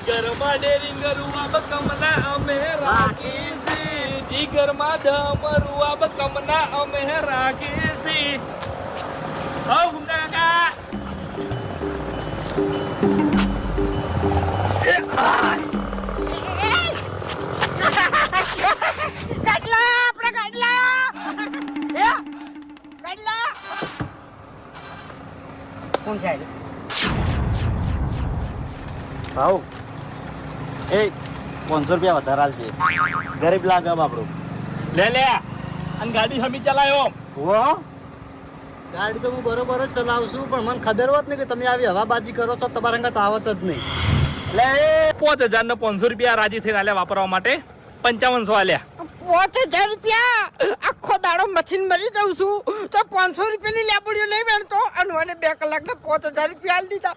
જીગરમાં daring રૂઆબ કમના અમે રાખીશી જીગરમાં દમ રૂઆબ કમના અમે રાખીશી હો ગુંડાકા કોણ છે ભાવ એ 500 રૂપિયા વધારે આલજે ગરીબ લાગે આપણું લે અને ગાડી હમી ચલાયો હો ગાડી તો હું બરોબર જ ચલાવું છું પણ મને ખબર હોત ને કે તમે આવી હવાબાજી કરો છો તમારા અંગત આવત જ નહીં લે 5000 ને 500 રૂપિયા રાજી થઈને આલ્યા વાપરવા માટે 5500 આલ્યા 5000 રૂપિયા આખો દાડો મશીન મરી જાઉં છું તો 500 રૂપિયાની લેબડીઓ લઈ વેણતો અને મને 2 કલાકના 5000 રૂપિયા આલી દીધા